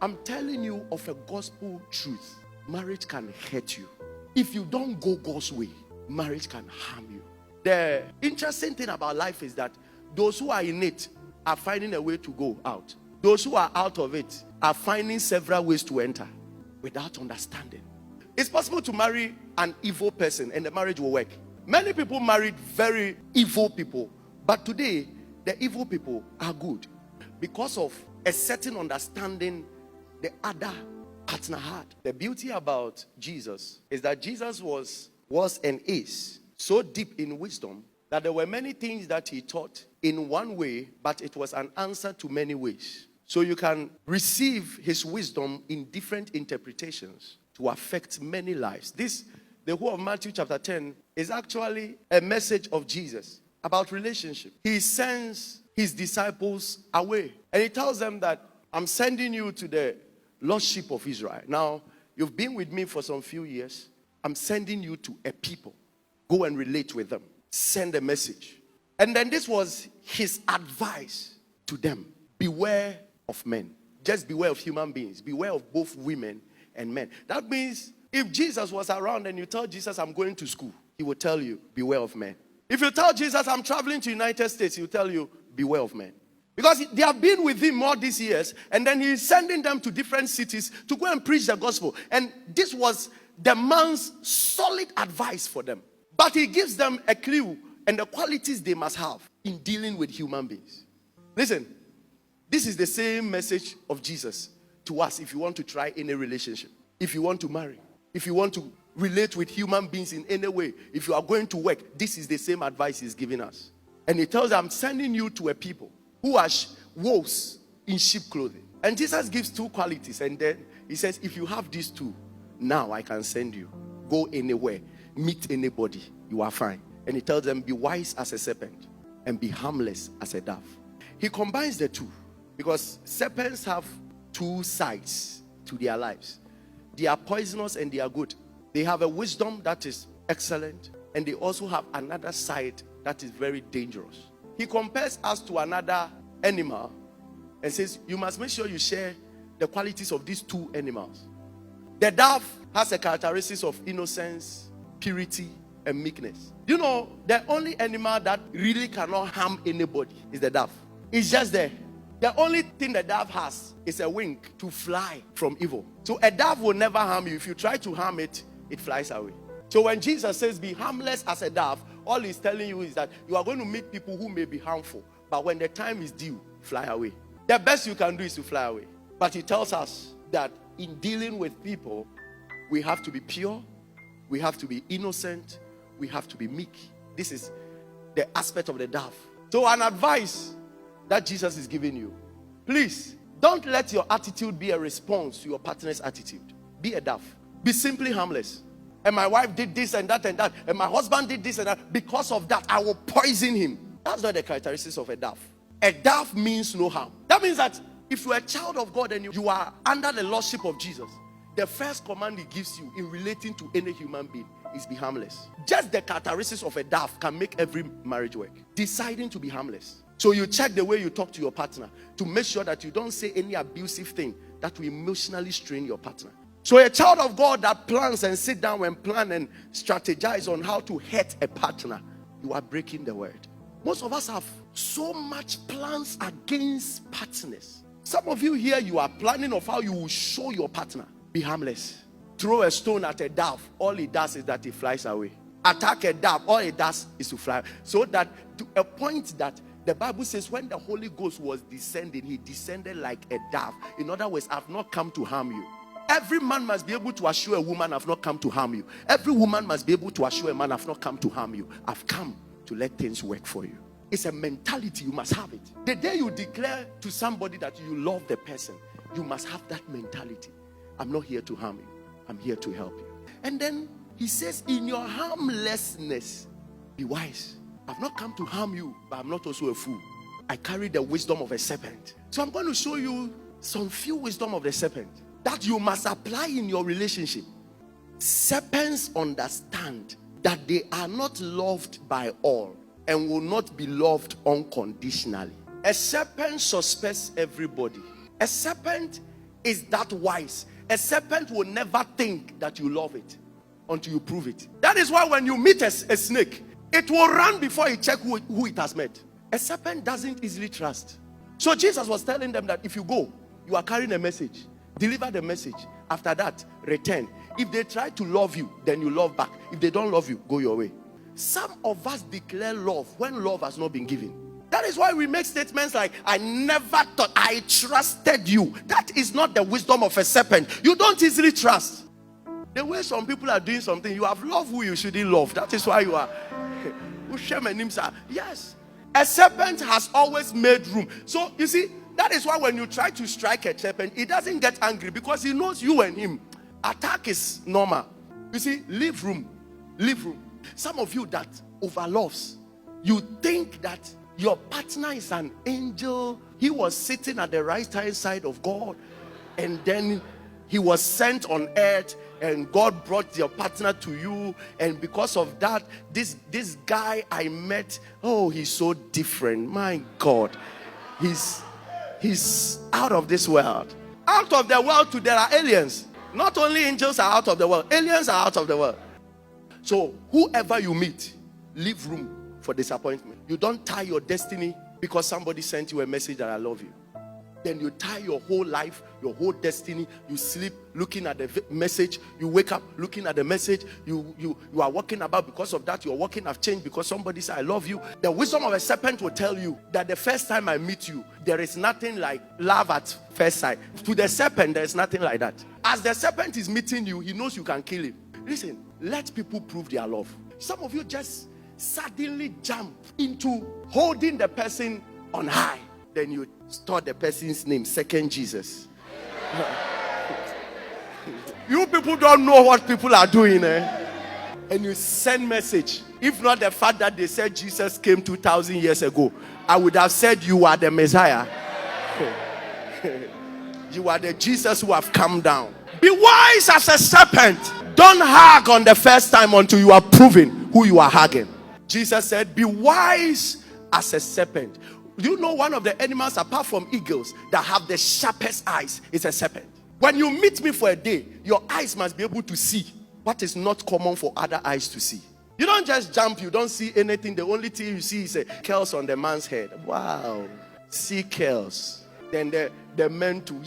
I'm telling you of a gospel truth. Marriage can hurt you. If you don't go God's way, marriage can harm you. The interesting thing about life is that those who are in it are finding a way to go out. Those who are out of it are finding several ways to enter without understanding. It's possible to marry an evil person and the marriage will work. Many people married very evil people, but today the evil people are good because of a certain understanding the other partner had. The beauty about Jesus is that Jesus was and is so deep in wisdom that there were many things that he taught in one way, but it was an answer to many ways. So you can receive his wisdom in different interpretations to affect many lives. The whole of Matthew chapter 10 is actually a message of Jesus about relationship. He sends his disciples away and he tells them that I'm sending you to the lost sheep of Israel. Now, you've been with me for some few years. I'm sending you to a people. Go and relate with them. Send a message. And then this was his advice to them. Beware of men. Just beware of human beings. Beware of both women and men. That means if Jesus was around and you tell Jesus, I'm going to school, he will tell you, beware of men. If you tell Jesus, I'm traveling to United States, he will tell you, beware of men. Because they have been with him all these years, and then he's sending them to different cities to go and preach the gospel. And this was the man's solid advice for them. But he gives them a clue and the qualities they must have in dealing with human beings. Listen, this is the same message of Jesus to us if you want to try any relationship, if you want to marry, if you want to relate with human beings in any way, if you are going to work, this is the same advice he's giving us. And he tells them, I'm sending you to a people who are wolves in sheep clothing. And Jesus gives two qualities. And then he says, if you have these two, now I can send you. Go anywhere. Meet anybody. You are fine. And he tells them, be wise as a serpent and be harmless as a dove. He combines the two because serpents have two sides to their lives. They are poisonous and they are good. They have a wisdom that is excellent. And they also have another side that is very dangerous. He compares us to another animal and says, you must make sure you share the qualities of these two animals. The dove has a characteristics of innocence, purity, and meekness. You know, the only animal that really cannot harm anybody is the dove. It's just there. The only thing the dove has is a wing to fly from evil. So a dove will never harm you. If you try to harm it, it flies away. So when Jesus says be harmless as a dove, all he's telling you is that you are going to meet people who may be harmful. But when the time is due, fly away. The best you can do is to fly away. But he tells us that in dealing with people, we have to be pure, we have to be innocent, we have to be meek. This is the aspect of the dove. So an advice that Jesus is giving you, please don't let your attitude be a response to your partner's attitude. Be a dove. Be simply harmless. And my wife did this and that, and my husband did this and that. Because of that, I will poison him. That's not the characteristics of a dove. A dove means no harm. That means that if you're a child of God and you are under the lordship of Jesus, the first command he gives you in relating to any human being is be harmless. Just the characteristics of a dove can make every marriage work. Deciding to be harmless. So you check the way you talk to your partner to make sure that you don't say any abusive thing that will emotionally strain your partner. So a child of God that plans and sit down and plan and strategize on how to hurt a partner, you are breaking the word. Most of us have so much plans against partners. Some of you here, you are planning of how you will show your partner. Be harmless. Throw a stone at a dove. All it does is that it flies away. Attack a dove. All it does is to fly. So that to a point that the Bible says when the Holy Ghost was descending, he descended like a dove. In other words, I've not come to harm you. Every man must be able to assure a woman, I've not come to harm you. Every woman must be able to assure a man, I've not come to harm you. I've come to let things work for you. It's a mentality. You must have it. The day you declare to somebody that you love the person, you must have that mentality. I'm not here to harm you. I'm here to help you. And then he says, in your harmlessness, be wise. I've not come to harm you, but I'm not also a fool. I carry the wisdom of a serpent. So I'm going to show you some few wisdom of the serpent that you must apply in your relationship. Serpents understand that they are not loved by all and will not be loved unconditionally. A serpent suspects everybody. A serpent is that wise. A serpent will never think that you love it until you prove it. That is why when you meet a snake, it will run before it checks who it has met. A serpent doesn't easily trust. So Jesus was telling them that if you go, you are carrying a message. Deliver the message. After that, return. If they try to love you, then you love back. If they don't love you, go your way. Some of us declare love when love has not been given. That is why we make statements like, I never thought, I trusted you. That is not the wisdom of a serpent. You don't easily trust. The way some people are doing something, you have loved who you shouldn't love. That is why you are. Yes. A serpent has always made room. So, you see, that is why when you try to strike a serpent, he doesn't get angry because he knows you and him. Attack is normal. You see, leave room. Leave room. Some of you that overloves, you think that your partner is an angel. He was sitting at the right hand side of God, and then he was sent on earth, and God brought your partner to you. And because of that, this guy I met, oh, he's so different. My God, he's out of this world. Out of the world too, there are aliens. Not only angels are out of the world, aliens are out of the world. So whoever you meet, leave room for disappointment. You don't tie your destiny because somebody sent you a message that I love you. Then you tie your whole life, your whole destiny. You sleep looking at the message. You wake up looking at the message. You are walking about because of that. Your walking have changed because somebody said I love you. The wisdom of a serpent will tell you that the first time I meet you, there is nothing like love at first sight. To the serpent, there is nothing like that. As the serpent is meeting you, he knows you can kill him. Listen, let people prove their love. Some of you just suddenly jump into holding the person on high. Then you store the person's name, second Jesus. You people don't know what people are doing, eh? And you send message. If not the fact that they said Jesus came 2,000 years ago, I would have said you are the Messiah. You are the Jesus who have come down. Be wise as a serpent. Don't hug on the first time until you are proven who you are hugging. Jesus said, be wise as a serpent. Do you know one of the animals apart from eagles that have the sharpest eyes is a serpent? When you meet me for a day, your eyes must be able to see what is not common for other eyes to see. You don't just jump, you don't see anything. The only thing you see is a curls on the man's head. Wow. See curls. Then the men to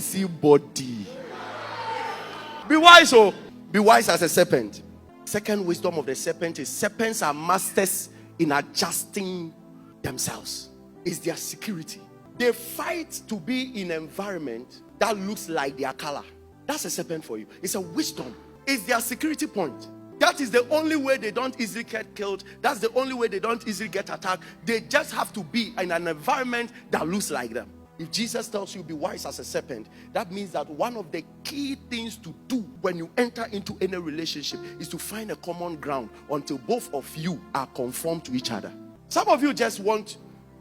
see body. Be wise, oh. Be wise as a serpent. Second wisdom of the serpent is serpents are masters in adjusting themselves. It's their security. They fight to be in an environment that looks like their color. That's a serpent for you. It's a wisdom. It's their security point. That is the only way they don't easily get killed. That's the only way they don't easily get attacked. They just have to be in an environment that looks like them. If Jesus tells you be wise as a serpent, that means that one of the key things to do when you enter into any relationship is to find a common ground until both of you are conformed to each other. Some of you just want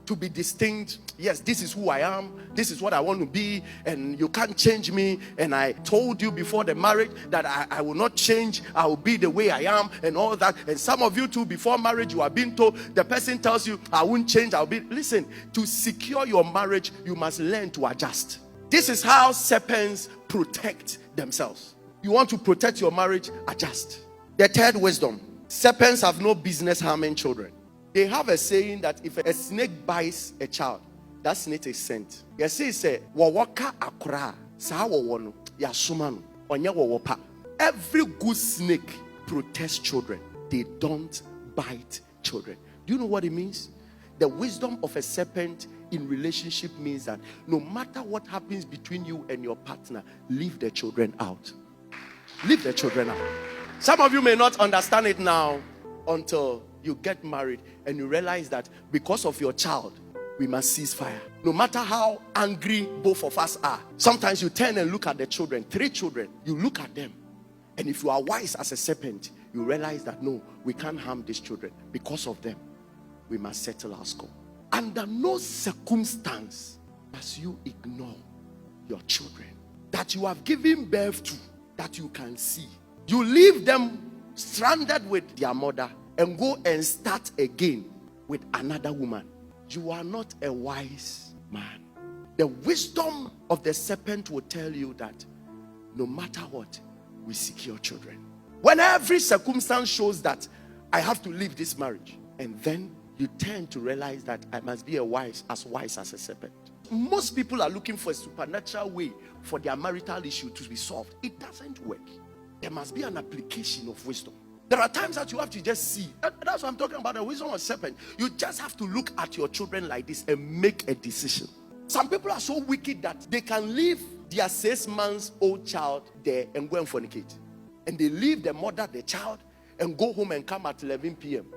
to be distinct. Yes, this is who I am. This is what I want to be. And you can't change me. And I told you before the marriage that I will not change. I will be the way I am and all that. And some of you too, before marriage, you are being told, the person tells you, I won't change. I'll be. Listen, to secure your marriage, you must learn to adjust. This is how serpents protect themselves. You want to protect your marriage, adjust. The third wisdom, serpents have no business harming children. They have a saying that if a snake bites a child, that snake is sent. Yes, say wawaka akra sa wawono ya sumano onya wawopa. Every good snake protects children. They don't bite children. Do you know what it means? The wisdom of a serpent in relationship means that no matter what happens between you and your partner, leave the children out. Leave the children out. Some of you may not understand it now until you get married and you realize that because of your child, we must cease fire. No matter how angry both of us are, sometimes you turn and look at the children, 3 children, you look at them. And if you are wise as a serpent, you realize that no, we can't harm these children. Because of them, we must settle our score. Under no circumstance must you ignore your children that you have given birth to, that you can see. You leave them stranded with their mother and go and start again with another woman. You are not a wise man. The wisdom of the serpent will tell you that no matter what, we secure children. When every circumstance shows that I have to leave this marriage, and then you tend to realize that I must be wise as a serpent. Most people are looking for a supernatural way for their marital issue to be solved. It doesn't work. There must be an application of wisdom. There are times that you have to just see. That's what I'm talking about, the wisdom of serpent. You just have to look at your children like this and make a decision. Some people are so wicked that they can leave their 6-month-old child there and go and fornicate. And they leave the mother, the child, and go home and come at 11 p.m.,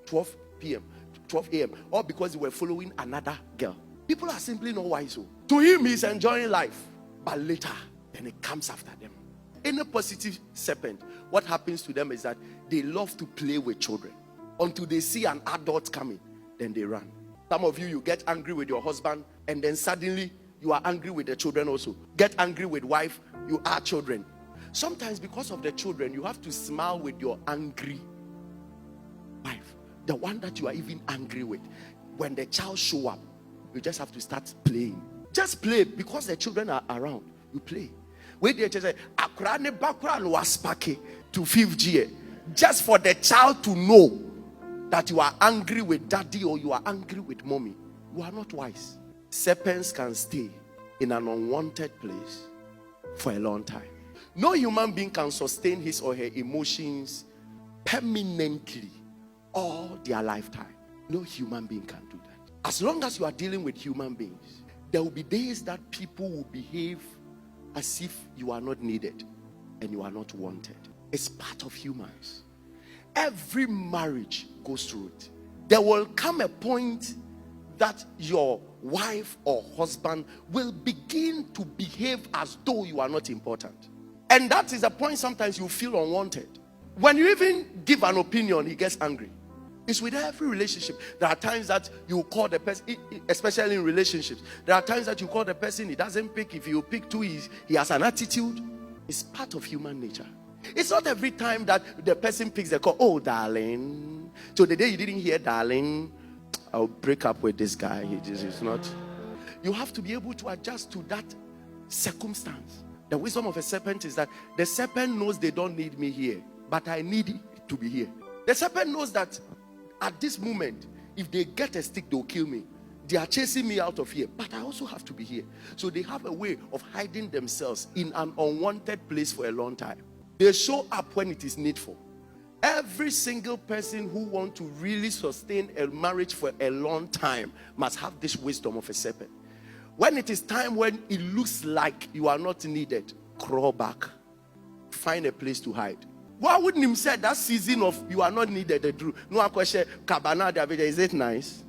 12 p.m., 12 a.m., all because they were following another girl. People are simply not wise. To him, he's enjoying life. But later, then it comes after them. Any positive serpent, what happens to them is that they love to play with children. Until they see an adult coming, then they run. Some of you get angry with your husband, and then suddenly you are angry with the children also. Get angry with wife, you are children. Sometimes because of the children, you have to smile with your angry wife. The one that you are even angry with. When the child show up, you just have to start playing. Just play because the children are around. You play. Wait there, say, "Akrane background was pake to 5G." Just for the child to know that you are angry with daddy or you are angry with mommy. You are not wise. Serpents can stay in an unwanted place for a long time. No human being can sustain his or her emotions permanently all their lifetime. No human being can do that. As long as you are dealing with human beings, there will be days that people will behave as if you are not needed and you are not wanted. It's part of humans. Every marriage goes through it. There will come a point that your wife or husband will begin to behave as though you are not important. And that is a point sometimes you feel unwanted. When you even give an opinion, he gets angry. It's with every relationship. There are times that you call the person, especially in relationships, there are times that you call the person, he doesn't pick. If you pick two, he has an attitude. It's part of human nature. It's not every time that the person picks the call, "Oh, darling." So the day you didn't hear "darling," I'll break up with this guy. It's not. You have to be able to adjust to that circumstance. The wisdom of a serpent is that the serpent knows they don't need me here, but I need it to be here. The serpent knows that at this moment, if they get a stick, they'll kill me. They are chasing me out of here, but I also have to be here. So they have a way of hiding themselves in an unwanted place for a long time. They show up when it is needful. Every single person who wants to really sustain a marriage for a long time must have this wisdom of a serpent. When it is time when it looks like you are not needed, crawl back. Find a place to hide. Why wouldn't him say that season of you are not needed? No question. Is it nice?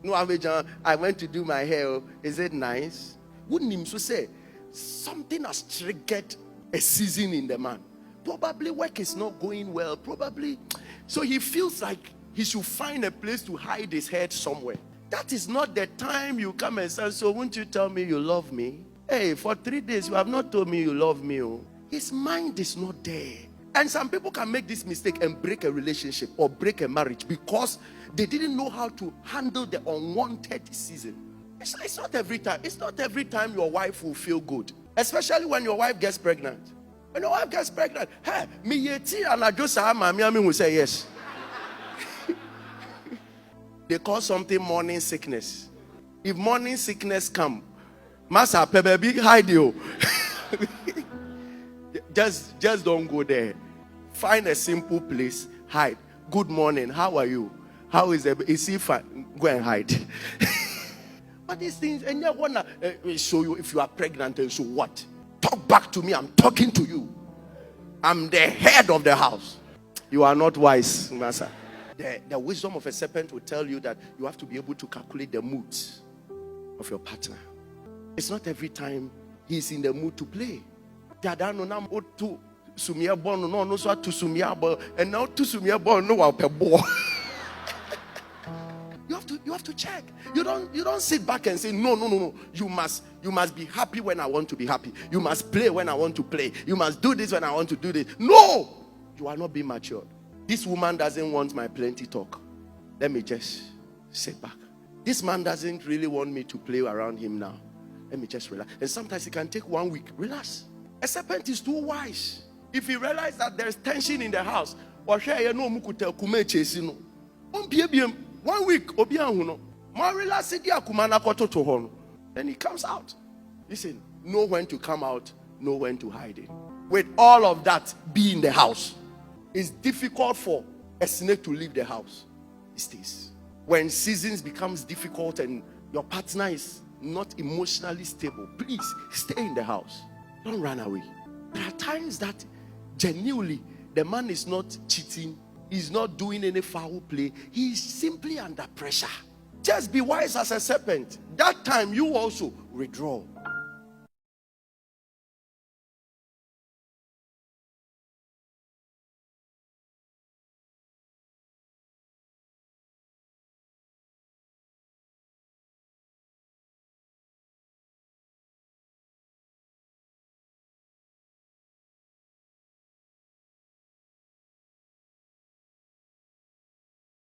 No, I went to do my hair. Is it nice? Wouldn't him so say something has triggered a season in the man? Probably work is not going well. Probably. So he feels like he should find a place to hide his head somewhere. That is not the time you come and say, "So won't you tell me you love me?" Hey, for 3 days you have not told me you love me. Oh. His mind is not there. And some people can make this mistake and break a relationship or break a marriage because they didn't know how to handle the unwanted season. It's not every time. It's not every time your wife will feel good. Especially when your wife gets pregnant. When your wife gets pregnant, hey, me yeti and I just will say yes. They call something morning sickness. If morning sickness come, Masa baby hide you. Just don't go there. Find a simple place, hide. "Good morning, how are you? How is it? Is he fine?" Go and hide. But these things, and you wanna show you if you are pregnant, and so what? Talk back to me. I'm talking to you. I'm the head of the house. You are not wise, Masa. The wisdom of a serpent will tell you that you have to be able to calculate the moods of your partner. It's not every time he's in the mood to play. And now to you have to check. You don't sit back and say no. You must be happy when I want to be happy. You must play when I want to play. You must do this when I want to do this. No, you are not being mature. This woman doesn't want my plenty talk. Let me just sit back. this man doesn't really want me to play around him now. Let me just relax. And sometimes it can take 1 week. Relax. A serpent is too wise. If he realizes that there's tension in the house, 1 week, then he comes out. Listen, know when to come out, know when to hide it. With all of that, be in the house. It's difficult for a snake to leave the house. It stays. When seasons becomes difficult and your partner is not emotionally stable, please stay in the house. Don't run away. There are times that genuinely the man is not cheating, he's not doing any foul play, he's simply under pressure. Just be wise as a serpent. That time you also withdraw.